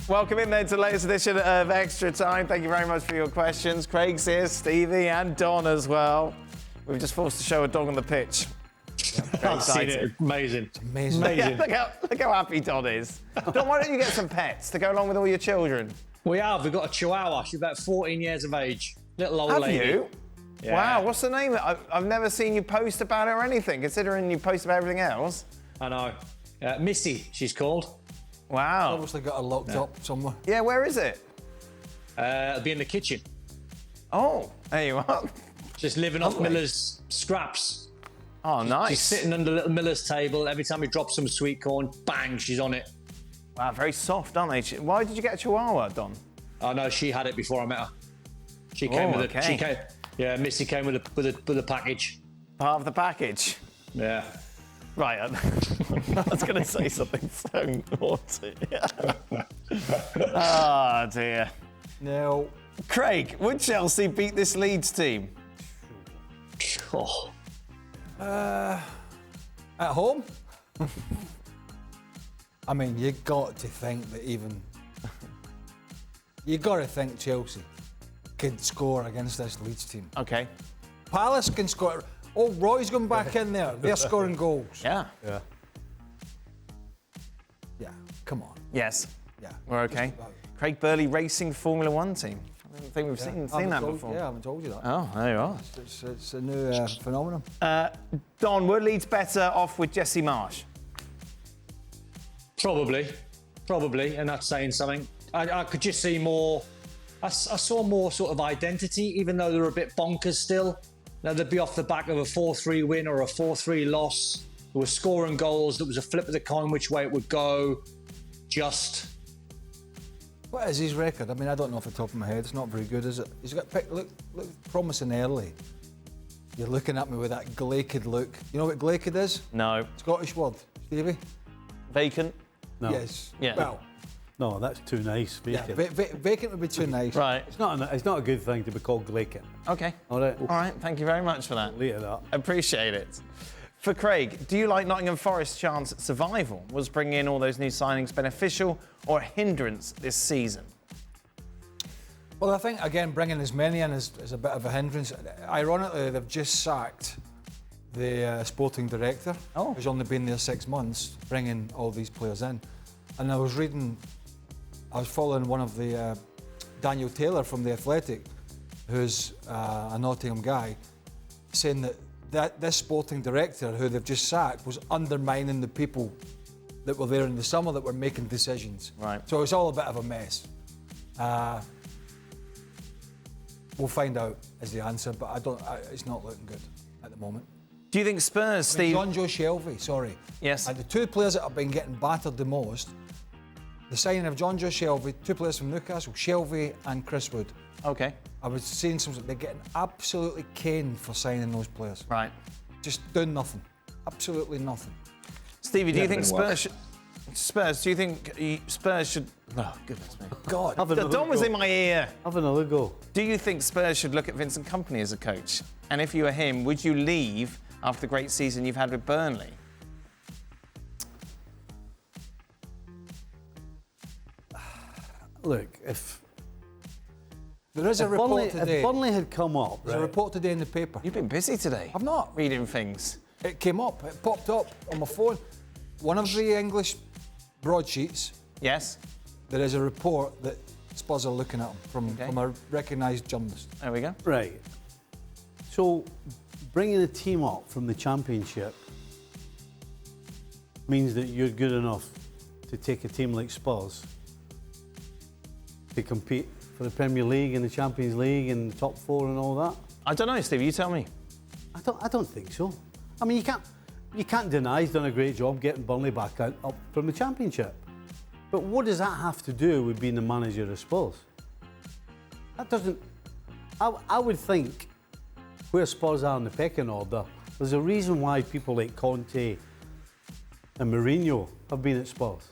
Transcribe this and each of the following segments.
Welcome in there to the latest edition of Extra Time. Thank you very much for your questions. Craig's here, Stevie and Don as well. We've just forced to show a dog on the pitch. I've seen it. Amazing. Amazing. Yeah, look how happy Don is. Don, why don't you get some pets to go along with all your children? We have. We've got a Chihuahua. She's about 14 years of age. Little old Have lady. you? Yeah. Wow, what's the name? I've never seen you post about it or anything, considering you post about everything else. I know. Missy, she's called. Wow. Obviously got her locked up somewhere. Yeah, where is it? It'll be in the kitchen. Oh, there you are. Just living off Lovely. Miller's scraps. Oh, nice. She's sitting under little Miller's table. Every time we drop some sweet corn, bang, she's on it. Wow, very soft, aren't they? Why did you get a Chihuahua, Don? Oh no, she had it before I met her. She came with okay. it. She came. Yeah, Missy came with a package. Part of the package. Yeah. Right, I was going to say something so naughty. Oh, dear. No. Craig, would Chelsea beat this Leeds team? Oh. At home? I mean, you got to think that even... you got to think Chelsea could score against this Leeds team. Okay. Palace can score. Oh, Roy's going back in there. They're scoring goals. Yeah. Yeah, come on. Yes. Yeah. We're okay. Craig Burley Racing Formula One team. I don't think we've seen that before. Yeah, I haven't told you that. Oh, there you are. It's a new phenomenon. Don, were Leeds better off with Jesse Marsh? Probably, and that's saying something. I could just see more. I saw more sort of identity, even though they were a bit bonkers still. Now they'd be off the back of a 4-3 win or a 4-3 loss. They were scoring goals. There was a flip of the coin which way it would go. Just. What is his record? I mean, I don't know off the top of my head. It's not very good, is it? He's got picked. Look promising early. You're looking at me with that glaiked look. You know what glaiked is? No. Scottish word, Stevie? Vacant? No. Yes. Yeah. Well, No, that's too nice. yeah, Vacant. vacant would be too nice. Right. It's not a good thing to be called Glaken. Okay. All right. All right, thank you very much for that. Later that. Appreciate it. For Craig, do you like Nottingham Forest's chance at survival? Was bringing in all those new signings beneficial or a hindrance this season? Well, I think, again, bringing as many in is a bit of a hindrance. Ironically, they've just sacked the sporting director, who's only been there 6 months, bringing all these players in. And I was following one of the, Daniel Taylor from The Athletic, who's a Nottingham guy, saying that this sporting director, who they've just sacked, was undermining the people that were there in the summer that were making decisions. Right. So it's all a bit of a mess. We'll find out is the answer, but it's not looking good at the moment. Do you think Spurs, Steve? John Joe Shelvey, sorry. Yes. And the two players that have been getting battered the most, the signing of John Joe Shelvey, two players from Newcastle, Shelvey and Chris Wood. Okay. I was seeing they're getting absolutely caned for signing those players. Right. Just doing nothing. Absolutely nothing. Stevie, do you think Never been Spurs should... Oh, goodness me. God. Have another Don was go. in my ear. Have another go. Do you think Spurs should look at Vincent Kompany as a coach? And if you were him, would you leave after the great season you've had with Burnley? Look, if There is a report today. if Burnley had come up, There's a report today in the paper. You've been busy today. I've not. Reading things. It came up. It popped up on my phone. One of the English broadsheets, Yes? there is a report that Spurs are looking at them Okay. from a recognised journalist. There we go. Right. So, bringing a team up from the Championship means that you're good enough to take a team like Spurs to compete for the Premier League and the Champions League and top four and all that. I don't know, Stevie, you tell me. I don't think so. I mean, you can't deny he's done a great job getting Burnley back up from the Championship. But what does that have to do with being the manager of Spurs? That doesn't... I would think where Spurs are in the pecking order, there's a reason why people like Conte and Mourinho have been at Spurs,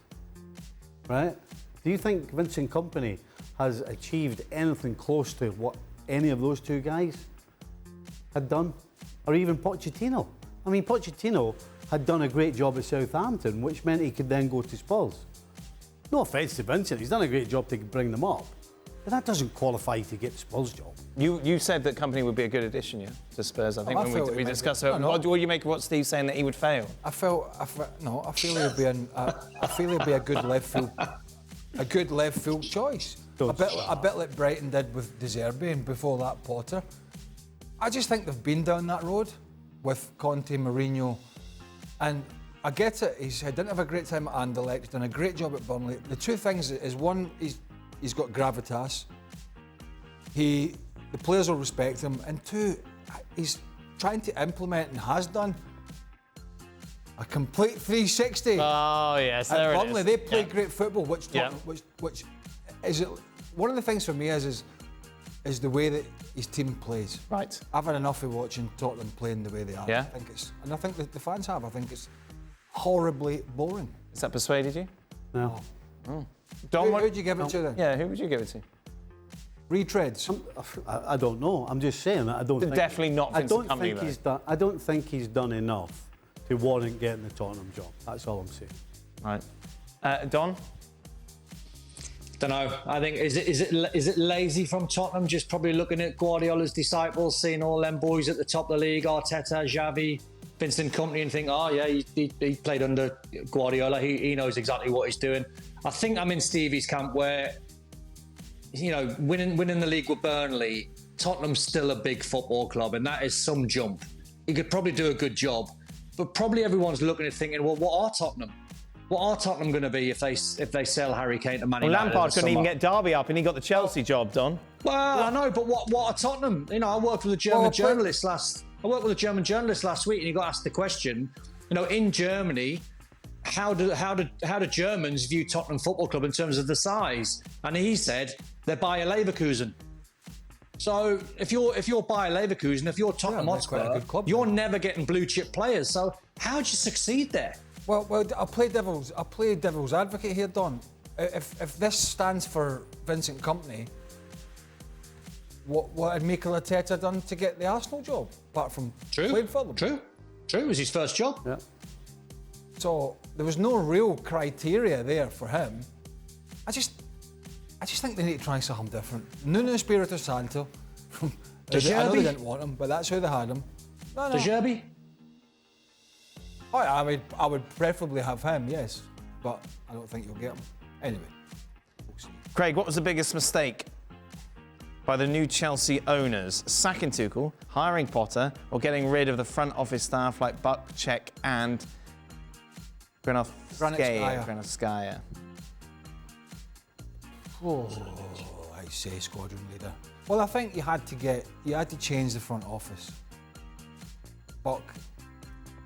right? Do you think Vincent Kompany has achieved anything close to what any of those two guys had done? Or even Pochettino? I mean, Pochettino had done a great job at Southampton, which meant he could then go to Spurs. No offence to Vincent, he's done a great job to bring them up. But that doesn't qualify to get the Spurs job. You said that Company would be a good addition, yeah, to Spurs. I think I when felt we he might discussed be. it. No, no. What do you make of what Steve's saying that he would fail? I feel he'd be a good left field choice. A bit like Brighton did with De Zerbi and before that Potter. I just think they've been down that road with Conte, Mourinho, and I get it. He didn't have a great time at Anderlecht, done a great job at Burnley. The two things is one, he's got gravitas. The players will respect him, and two, he's trying to implement and has done a complete 360. Oh yes, there At it Burnley, is. they play great football, which Yeah. is it. One of the things for me is the way that his team plays. Right. I've had enough of watching Tottenham playing the way they are. Yeah. I think that the fans have. I think it's horribly boring. Has that persuaded you? No. Don, Who'd you give it to then? Yeah, who would you give it to? Retreads. I don't know. I'm just saying that I don't think... Definitely not Vincent Kompany, though. I don't think he's done enough to warrant getting the Tottenham job. That's all I'm saying. Right. Don? Don't know. I think is it lazy from Tottenham? Just probably looking at Guardiola's disciples, seeing all them boys at the top of the league, Arteta, Xavi, Vincent Kompany, and think, oh yeah, he played under Guardiola. He knows exactly what he's doing. I think I'm in Stevie's camp where, you know, winning the league with Burnley, Tottenham's still a big football club, and that is some jump. He could probably do a good job, but probably everyone's looking at thinking, well, what are Tottenham? What are Tottenham going to be if they sell Harry Kane to Man Well, United? Lampard in the couldn't even summer? get Derby up, and he got the Chelsea job, Don. Well, I know, but what are Tottenham? You know, I worked with a German journalist last week, and he got asked the question. You know, in Germany, how do Germans view Tottenham Football Club in terms of the size? And he said they're Bayer Leverkusen. So if you're Bayer Leverkusen, if you're Tottenham they're quite a Hotspur, good club, you're then. never getting blue chip players. So how'd you succeed there? Well, I'll play devil's advocate here, Don. If this stands for Vincent Kompany, what had Mikel Arteta done to get the Arsenal job, apart from playing for them? True. It was his first job. Yeah. So there was no real criteria there for him. I just think they need to try something different. Nuno Espirito Santo. I know they Xerbi? didn't want him, but that's who they had him. No. De Zerbi? Oh, yeah, I would preferably have him, yes, but I don't think you'll get him. Anyway, we'll see. Craig, what was the biggest mistake by the new Chelsea owners? Sacking Tuchel, hiring Potter, or getting rid of the front office staff like Buck, Cech and Granitskaya? Oh, I say squadron leader. Well, I think you had to change the front office. Buck,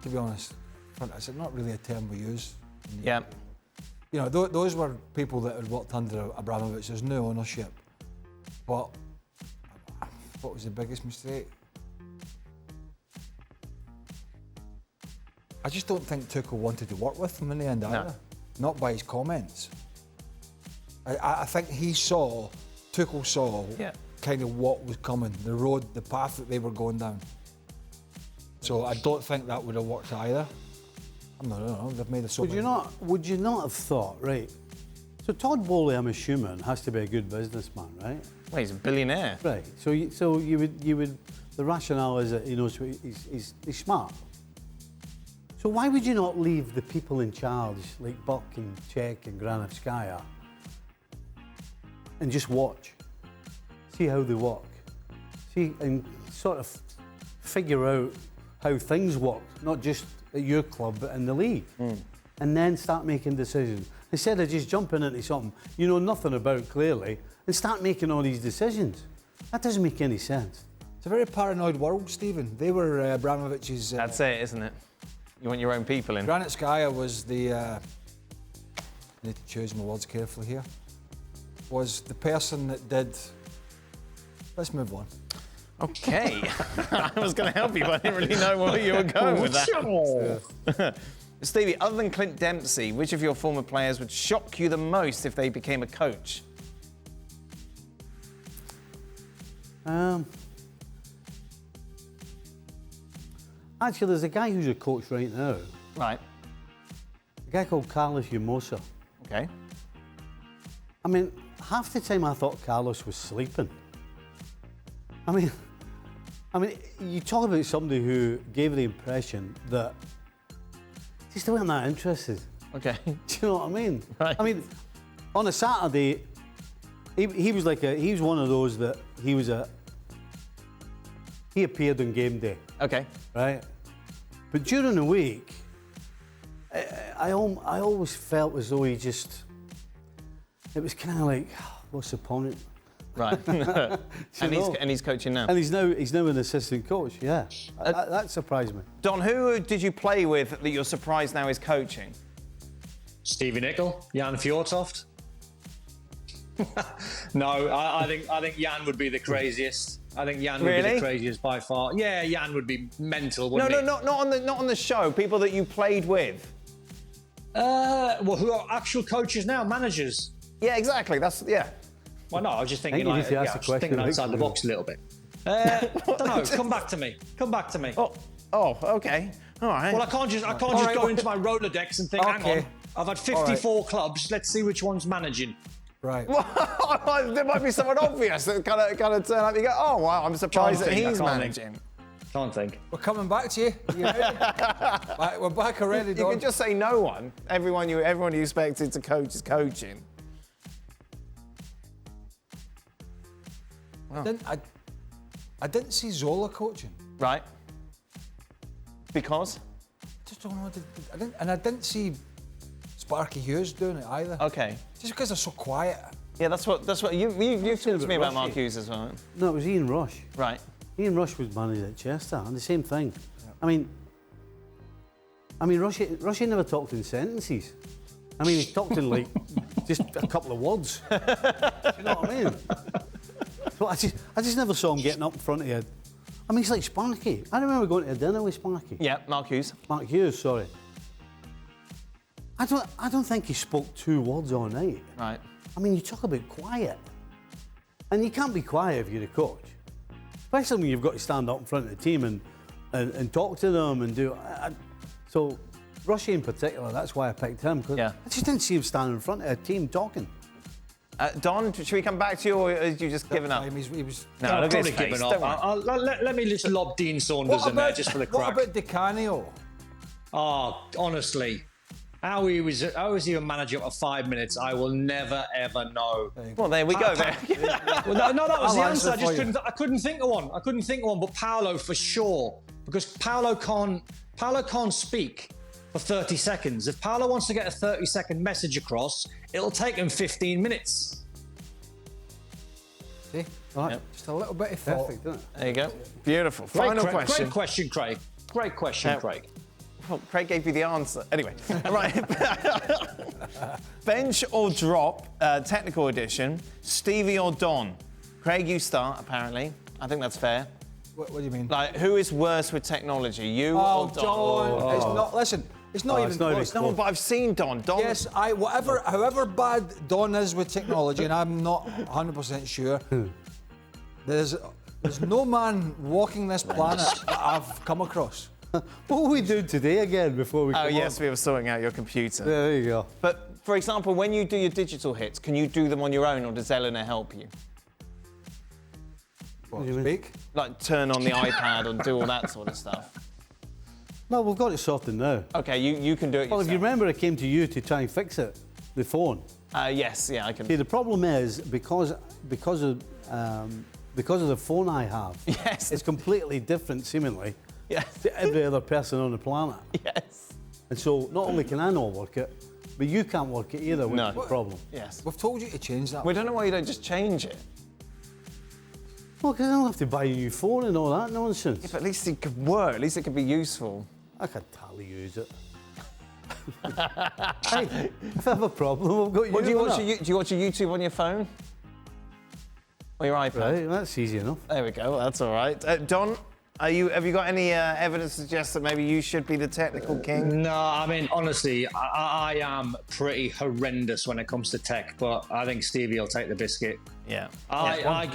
to be honest, it's not really a term we use. Yeah. You know, those were people that had worked under Abramovich. There's no ownership. But what was the biggest mistake? I just don't think Tuchel wanted to work with him in the end either. Not by his comments. I think Tuchel saw kind of what was coming, the road, the path that they were going down. So I don't think that would have worked either. I don't know, they've made a Would you not have thought, right? So Todd Bowley, I'm assuming, has to be a good businessman, right? Well, he's a billionaire. Right. So you would. The rationale is that he knows he's smart. So why would you not leave the people in charge, like Buck and Cech and Granitskaya, and just watch, see how they work, see and sort of figure out how things work, not just at your club but in the league, and then start making decisions instead of just jumping into something you know nothing about clearly and start making all these decisions. That doesn't make any sense. It's a very paranoid world, Stephen. They were Abramovich's. That's it, isn't it? You want your own people in. Granitskaya was the. I need to choose my words carefully here. Was the person that did. Let's move on. Okay. I was going to help you, but I didn't really know where you were going with that. Stevie, other than Clint Dempsey, which of your former players would shock you the most if they became a coach? Actually, there's a guy who's a coach right now. Right. A guy called Carlos Yumosa. Okay. I mean, half the time I thought Carlos was sleeping. I mean, you talk about somebody who gave the impression that just weren't that interested. Okay. Do you know what I mean? Right. I mean, on a Saturday, he was one of those that he appeared on game day. Okay. Right? But during the week, I always felt as though it was kind of like, what's the point? Right. and he's coaching now. And he's now an assistant coach, yeah. That surprised me. Don, who did you play with that you're surprised now is coaching? Stevie Nicol, Jan Fjortoft. No, I think Jan would be the craziest. I think Jan would be the craziest by far. Yeah, Jan would be mental, wouldn't he? Not on the show. People that you played with. Well, who are actual coaches now, managers? Yeah, exactly. Well, no, I was just thinking I think you need to ask the thinking question outside the box a little bit. Don't know. Come back to me. Oh, okay. All right. Well, I can't just go into my Rolodex and think, hang on, I've had 54 clubs. Let's see which one's managing. Right. There might be someone obvious that kind of turn up. You go, oh, wow, I'm surprised that he's managing. Can't think. We're coming back to you. You ready? We're back already, Don. You can just say no one. Everyone you expected to coach is coaching. Wow. I didn't see Zola coaching. Right. Because? Just don't know. I didn't see Sparky Hughes doing it either. Okay. Just because they're so quiet. Yeah, that's what you've talked to me about Mark Hughes as well. No, it was Ian Rush. Right. Ian Rush was managed at Chester, and the same thing. Yeah. I mean, Rushy never talked in sentences. I mean, he talked in like just a couple of words. Do you know what I mean? So I just never saw him getting up in front of you. I mean, he's like Sparky. I remember going to a dinner with Sparky. Yeah, Mark Hughes. Mark Hughes, sorry. I don't think he spoke 2 words all night. Right. I mean, you talk about quiet. And you can't be quiet if you're a coach. Especially when you've got to stand up in front of the team and talk to them and do... So, Rushy in particular, that's why I picked him. Cause I just didn't see him standing in front of a team talking. Don, should we come back to you, or have you just given up? He was No, I've probably given up. Let me just lob Dean Saunders in there just for the crack. What about Di Canio? Oh, honestly. How he was a manager for 5 minutes, I will never ever know. Well, there we go. Well, no, that was the answer. I couldn't think of one. But Paolo for sure, because Paolo can't speak for 30 seconds. If Paolo wants to get a 30-second message across, it'll take him 15 minutes. See? Right. Yep. Just a little bit of thought. Perfect, isn't it? There you go. Beautiful. Final question. Great question, Craig. Great question, Craig. Well, Craig gave you the answer. Anyway, right. Bench or drop, technical edition, Stevie or Don? Craig, you start, apparently. I think that's fair. What do you mean? Like, who is worse with technology, you or Don? Don. It's not, listen, it's not even close. No, but I've seen Don. Yes, however bad Don is with technology, and I'm not 100% sure, there's no man walking this planet that I've come across. What were we doing today again before we come on? We were sorting out your computer. Yeah, there you go. But, for example, when you do your digital hits, can you do them on your own, or does Eleanor help you? What do you speak? Like turn on the iPad and do all that sort of stuff. No, we've got it sorted now. Okay, you can do it Well, yourself. if you remember, I came to you to try and fix it, the phone. Yes, I can. See, the problem is because of the phone I have. Yes. It's completely different, seemingly. Yes. To every other person on the planet. Yes. And so not only can I not work it, but you can't work it either, which is the problem. Yes. We've told you to change that. We don't know why you don't just change it. Well, because I don't have to buy a new phone and all that nonsense. Yeah, but at least it could work. At least it could be useful. I could totally use it. Hey, if I have a problem, I've got you. What, do you watch a YouTube on your phone? Or your iPad? Right, that's easy enough. There we go. Well, that's all right. Don, have you got any evidence to suggest that maybe you should be the technical king? No, I mean, honestly, I am pretty horrendous when it comes to tech, but I think Stevie will take the biscuit. Yeah. I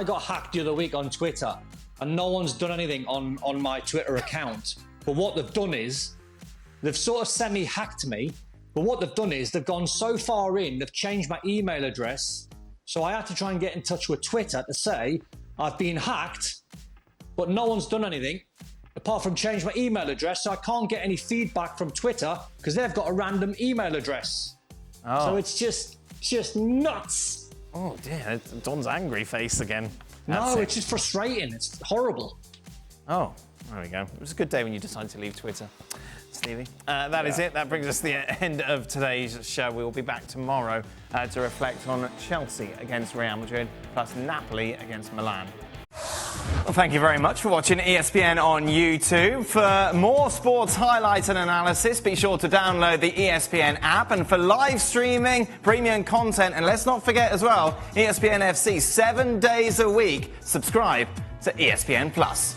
got hacked the other week on Twitter, and no one's done anything on my Twitter account. But what they've done is they've sort of semi-hacked me, But what they've done is they've gone so far in, they've changed my email address. So I had to try and get in touch with Twitter to say, I've been hacked, but no one's done anything apart from change my email address. So I can't get any feedback from Twitter because they've got a random email address. Oh. So it's just nuts. Oh dear, Don's angry face again. No, it's just frustrating. It's horrible. Oh, there we go. It was a good day when you decided to leave Twitter, Stevie. That is it. That brings us to the end of today's show. We will be back tomorrow to reflect on Chelsea against Real Madrid, plus Napoli against Milan. Well, thank you very much for watching ESPN on YouTube. For more sports highlights and analysis, be sure to download the ESPN app. And for live streaming, premium content, and let's not forget as well, ESPN FC 7 days a week. Subscribe to ESPN Plus.